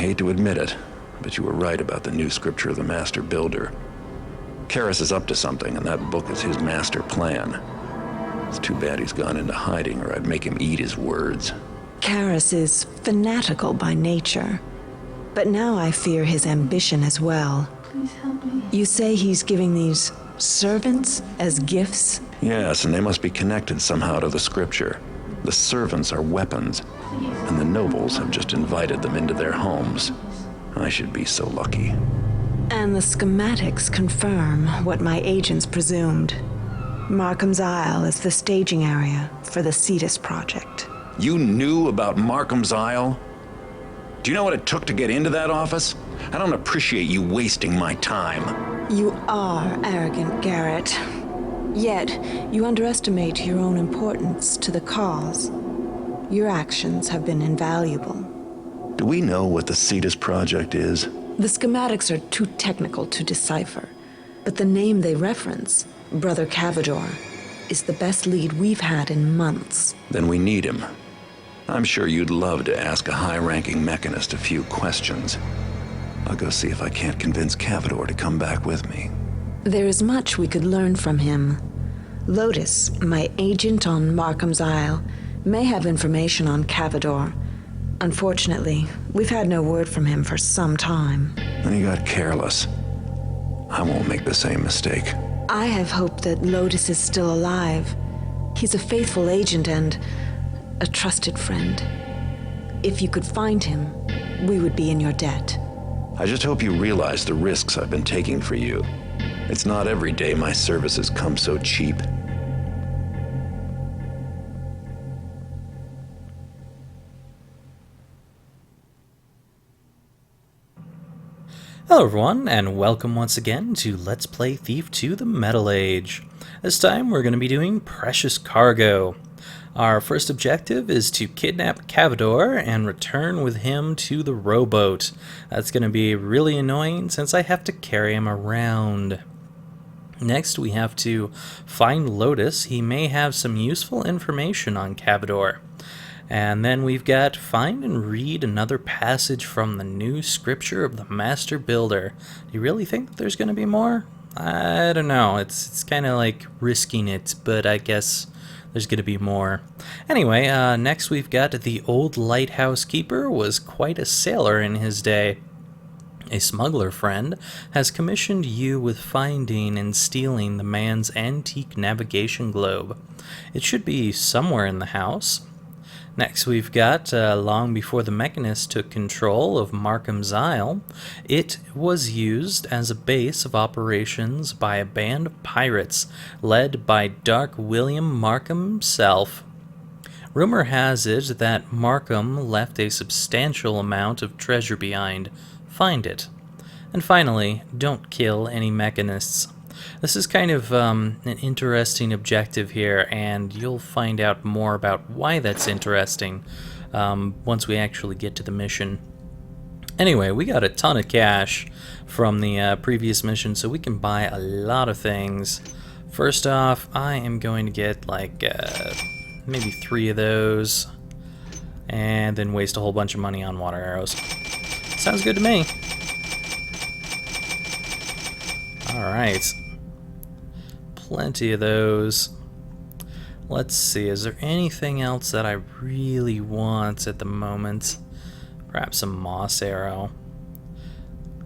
hate to admit it, but you were right about the new scripture of the Master Builder. Karras is up to something, and that book is his master plan. It's too bad he's gone into hiding, or I'd make him eat his words. Karras is fanatical by nature, but now I fear his ambition as well. Please help me. You say he's giving these servants as gifts? Yes, and they must be connected somehow to the scripture. The servants are weapons, and the nobles have just invited them into their homes. I should be so lucky. And the schematics confirm what my agents presumed. Markham's Isle is the staging area for the Cetus project. You knew about Markham's Isle? Do you know what it took to get into that office? I don't appreciate you wasting my time. You are arrogant, Garrett. Yet, you underestimate your own importance to the cause. Your actions have been invaluable. Do we know what the Cetus project is? The schematics are too technical to decipher, but the name they reference, Brother Cavador, is the best lead we've had in months. Then we need him. I'm sure you'd love to ask a high-ranking mechanist a few questions. I'll go see if I can't convince Cavador to come back with me. There is much we could learn from him. Lotus, my agent on Markham's Isle, may have information on Cavador. Unfortunately, we've had no word from him for some time. Then he got careless. I won't make the same mistake. I have hope that Lotus is still alive. He's a faithful agent and a trusted friend. If you could find him, we would be in your debt. I just hope you realize the risks I've been taking for you. It's not every day my services come so cheap. Hello everyone, and welcome once again to Let's Play Thief 2 The Metal Age. This time we're going to be doing Precious Cargo. Our first objective is to kidnap Cavador and return with him to the rowboat. That's going to be really annoying since I have to carry him around. Next we have to find Lotus. He may have some useful information on Cavador. And then we've got find and read another passage from the new scripture of the Master Builder. Do you really think that there's going to be more? I don't know. It's kind of like risking it, but I guess there's going to be more. Anyway, next we've got the old lighthouse keeper was quite a sailor in his day. A smuggler friend has commissioned you with finding and stealing the man's antique navigation globe. It should be somewhere in the house. Next we've got, long before the mechanists took control of Markham's Isle, it was used as a base of operations by a band of pirates led by Dark William Markham himself. Rumor has it that Markham left a substantial amount of treasure behind. Find it. And finally, don't kill any mechanists. This is kind of an interesting objective here, and you'll find out more about why that's interesting once we actually get to the mission. Anyway, we got a ton of cash from the previous mission, so we can buy a lot of things. First off, I am going to get like maybe 3 of those, and then waste a whole bunch of money on water arrows. Sounds good to me. Alright. Plenty of those. Let's see, is there anything else that I really want at the moment? Perhaps a moss arrow.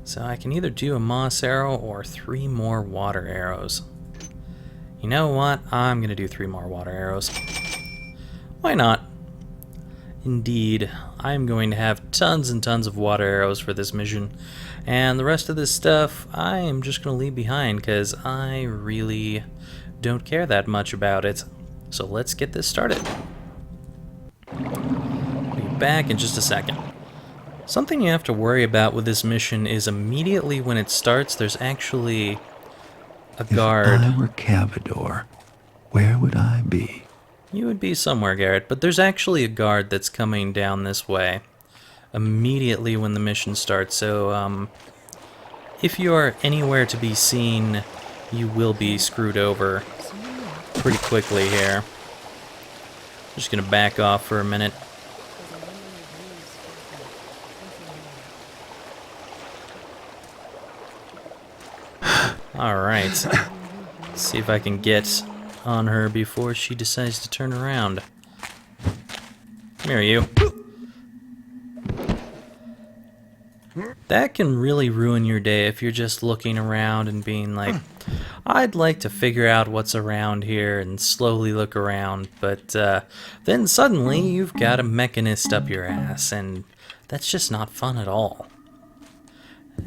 So I can either do a moss arrow or 3 more water arrows. You know what? I'm gonna do 3 more water arrows. Why not? Indeed, I'm going to have tons and tons of water arrows for this mission, and the rest of this stuff I am just going to leave behind because I really don't care that much about it. So let's get this started. Be back in just a second. Something you have to worry about with this mission is immediately when it starts, there's actually a guard. If I were Cavador, where would I be? You would be somewhere, Garrett, but there's actually a guard that's coming down this way immediately when the mission starts, so if you are anywhere to be seen, you will be screwed over pretty quickly here. Just gonna back off for a minute. Alright. See if I can get on her before she decides to turn around. Come here, you. That can really ruin your day if you're just looking around and being like, I'd like to figure out what's around here and slowly look around, but then suddenly you've got a mechanist up your ass, and that's just not fun at all.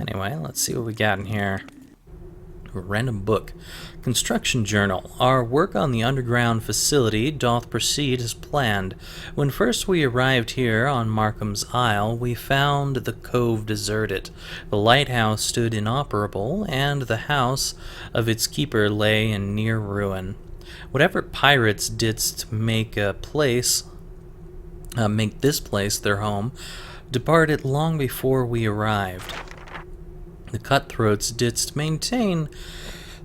Anyway, let's see what we got in here. A random book. Construction Journal. Our work on the underground facility doth proceed as planned. When first we arrived here on Markham's Isle, we found the cove deserted. The lighthouse stood inoperable, and the house of its keeper lay in near ruin. Whatever pirates didst make this place their home, departed long before we arrived. The cutthroats didst maintain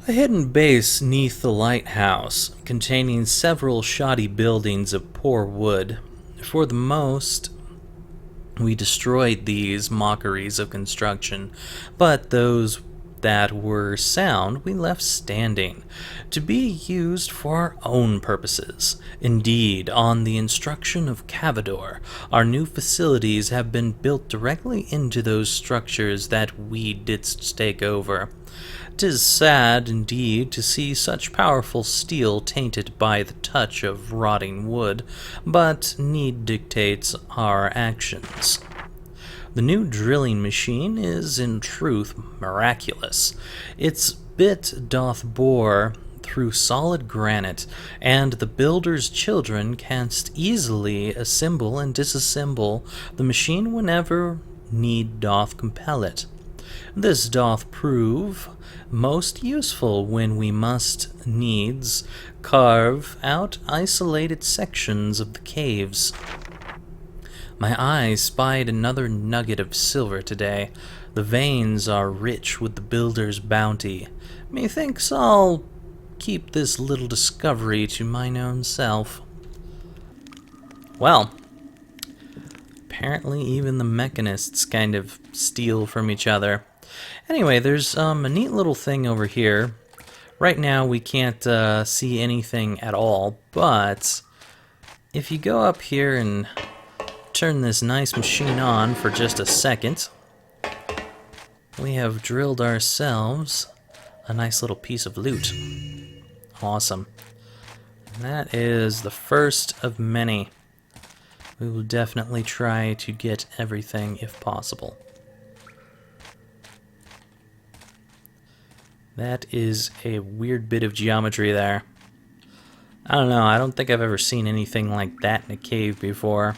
a hidden base neath the lighthouse, containing several shoddy buildings of poor wood. For the most, we destroyed these mockeries of construction, but those that were sound we left standing, to be used for our own purposes. Indeed, on the instruction of Cavador, our new facilities have been built directly into those structures that we didst take over. 'Tis sad, indeed, to see such powerful steel tainted by the touch of rotting wood, but need dictates our actions. The new drilling machine is in truth miraculous. Its bit doth bore through solid granite, and the builder's children canst easily assemble and disassemble the machine whenever need doth compel it. This doth prove most useful when we must needs carve out isolated sections of the caves. My eye spied another nugget of silver today. The veins are rich with the builder's bounty. Methinks I'll keep this little discovery to mine own self. Well, apparently even the mechanists kind of steal from each other. Anyway, there's a neat little thing over here. Right now we can't see anything at all, but if you go up here and turn this nice machine on for just a second, we have drilled ourselves a nice little piece of loot. Awesome. And that is the first of many. We will definitely try to get everything if possible. That is a weird bit of geometry there. I don't know, I don't think I've ever seen anything like that in a cave before.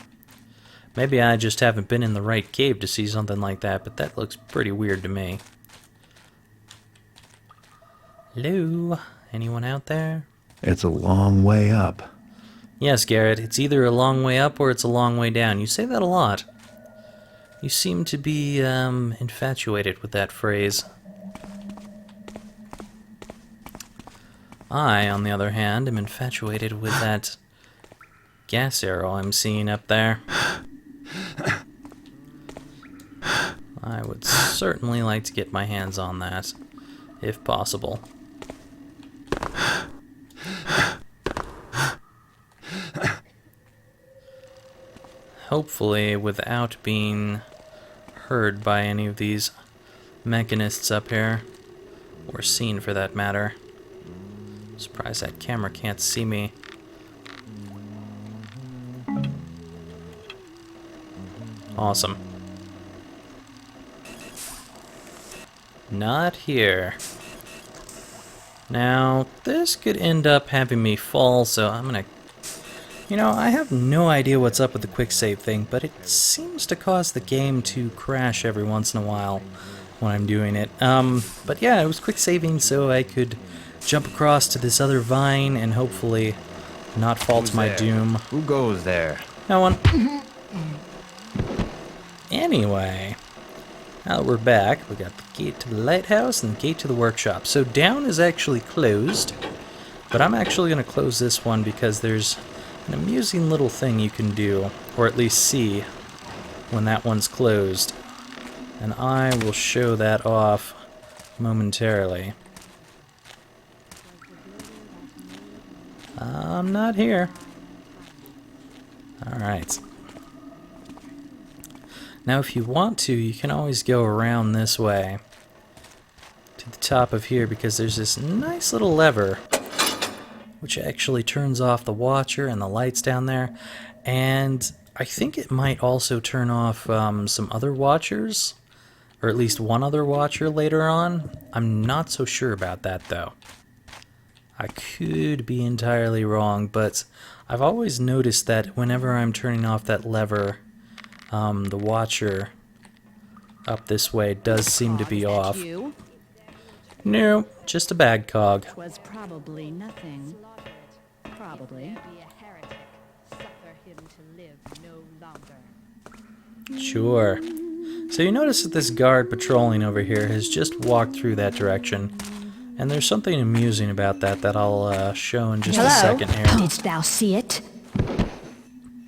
Maybe I just haven't been in the right cave to see something like that, but that looks pretty weird to me. Hello? Anyone out there? It's a long way up. Yes, Garrett, it's either a long way up or it's a long way down. You say that a lot. You seem to be, infatuated with that phrase. I, on the other hand, am infatuated with that gas arrow I'm seeing up there. I would certainly like to get my hands on that, if possible. Hopefully without being heard by any of these mechanists up here, or seen for that matter. Surprised that camera can't see me. Awesome. Not here. Now, this could end up having me fall, so I'm gonna... You know, I have no idea what's up with the quick save thing, but it seems to cause the game to crash every once in a while when I'm doing it. But yeah, it was quick saving so I could jump across to this other vine and hopefully not fall to my doom. Who goes there? No one. Anyway, now that we're back, we got the gate to the lighthouse and the gate to the workshop. So down is actually closed, but I'm actually going to close this one because there's an amusing little thing you can do, or at least see, when that one's closed. And I will show that off momentarily. I'm not here. Alright. Now if you want to, you can always go around this way to the top of here, because there's this nice little lever which actually turns off the watcher and the lights down there, and I think it might also turn off some other watchers, or at least one other watcher later on. I'm not so sure about that though. I could be entirely wrong, but I've always noticed that whenever I'm turning off that lever, the watcher up this way does seem to be off. You? No, just a bag cog. Was probably nothing. Probably. Sure. So you notice that this guard patrolling over here has just walked through that direction. And there's something amusing about that I'll show in just a second here. Didst thou see it?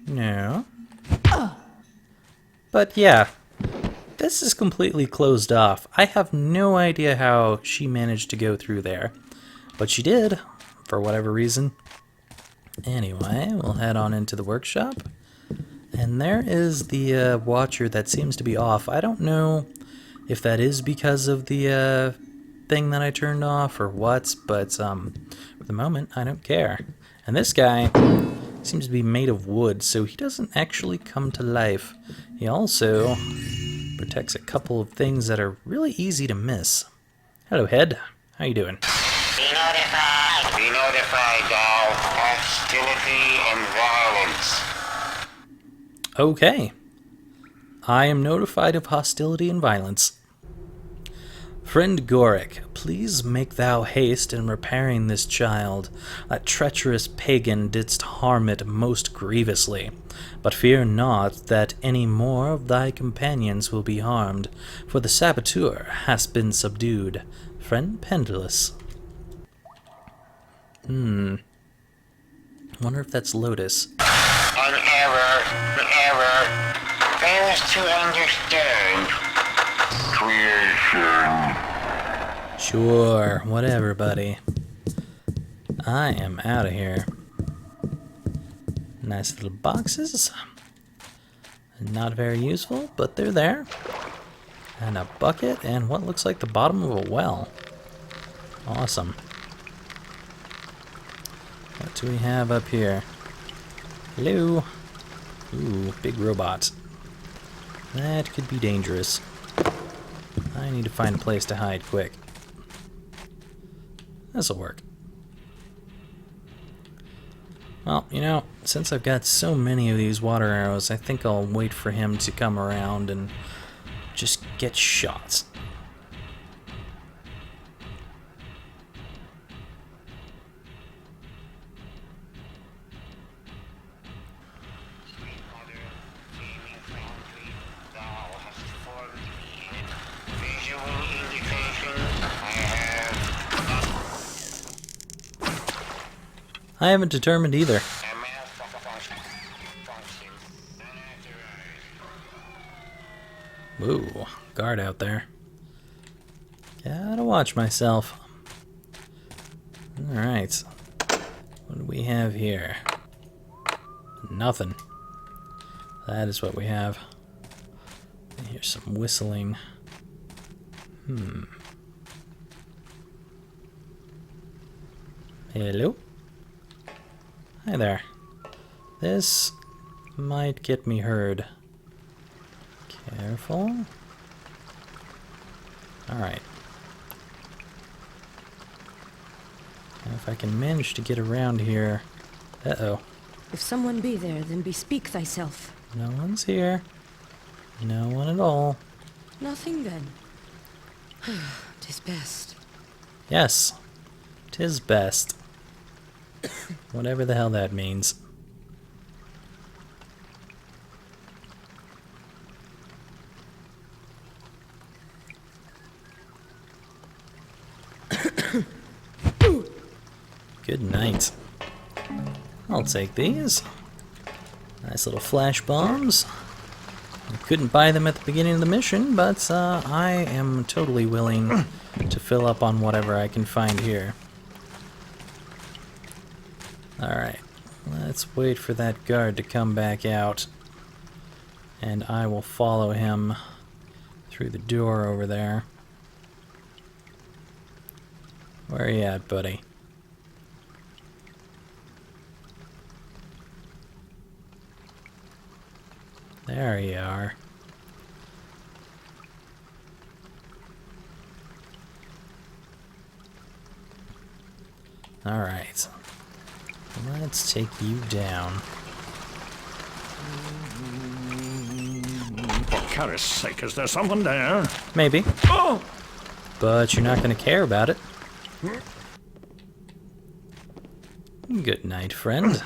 No. But yeah, this is completely closed off. I have no idea how she managed to go through there. But she did, for whatever reason. Anyway, we'll head on into the workshop. And there is the watcher that seems to be off. I don't know if that is because of the thing that I turned off or what, but for the moment, I don't care. And this guy seems to be made of wood, so he doesn't actually come to life. He also protects a couple of things that are really easy to miss. Hello, Head. How you doing? Be notified. Be notified of hostility and violence. Okay. I am notified of hostility and violence. Friend Goric, please make thou haste in repairing this child. That treacherous pagan didst harm it most grievously. But fear not that any more of thy companions will be harmed, for the saboteur has been subdued. Friend Pendulous. Wonder if that's Lotus. An error fails to understand. Creation. Sure, whatever, buddy. I am out of here. Nice little boxes. Not very useful, but they're there. And a bucket and what looks like the bottom of a well. Awesome. What do we have up here? Hello. Ooh, big robot. That could be dangerous. I need to find a place to hide quick. This'll work. Well, you know, since I've got so many of these water arrows, I think I'll wait for him to come around and just get shot. I haven't determined either. Ooh, guard out there. Gotta watch myself. Alright. What do we have here? Nothing. That is what we have. I hear some whistling. Hello? Hi there. This might get me heard. Careful. Alright. Now if I can manage to get around here... Uh-oh. If someone be there, then bespeak thyself. No one's here. No one at all. Nothing then. 'Tis best. Yes. 'Tis best. Whatever the hell that means. Good night. I'll take these. Nice little flash bombs. I couldn't buy them at the beginning of the mission, but I am totally willing to fill up on whatever I can find here. Alright, let's wait for that guard to come back out. And I will follow him through the door over there. Where are you at, buddy? There you are. Alright. Let's take you down. For Karis' sake, is there someone there? Maybe. Oh! But you're not going to care about it. Good night, friend.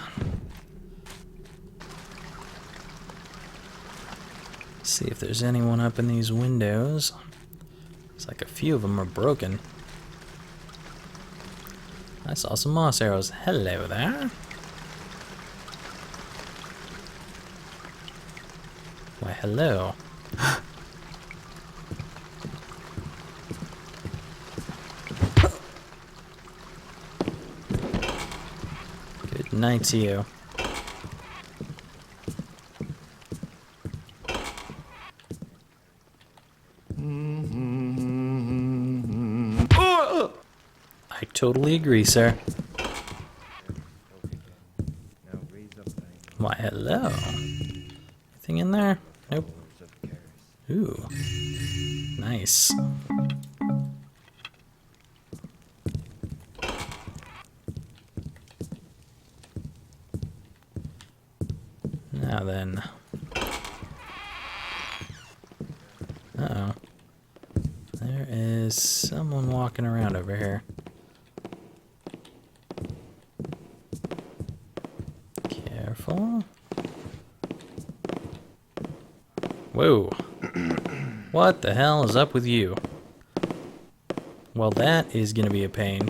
See if there's anyone up in these windows. Looks like a few of them are broken. I saw some moss arrows. Hello there. Why, hello. Good night to you. I totally agree, sir. Why, hello. Anything in there? Nope. Ooh. Nice. Now then. Uh-oh. There is someone walking around over here. Careful. Whoa. What the hell is up with you? Well, that is gonna be a pain.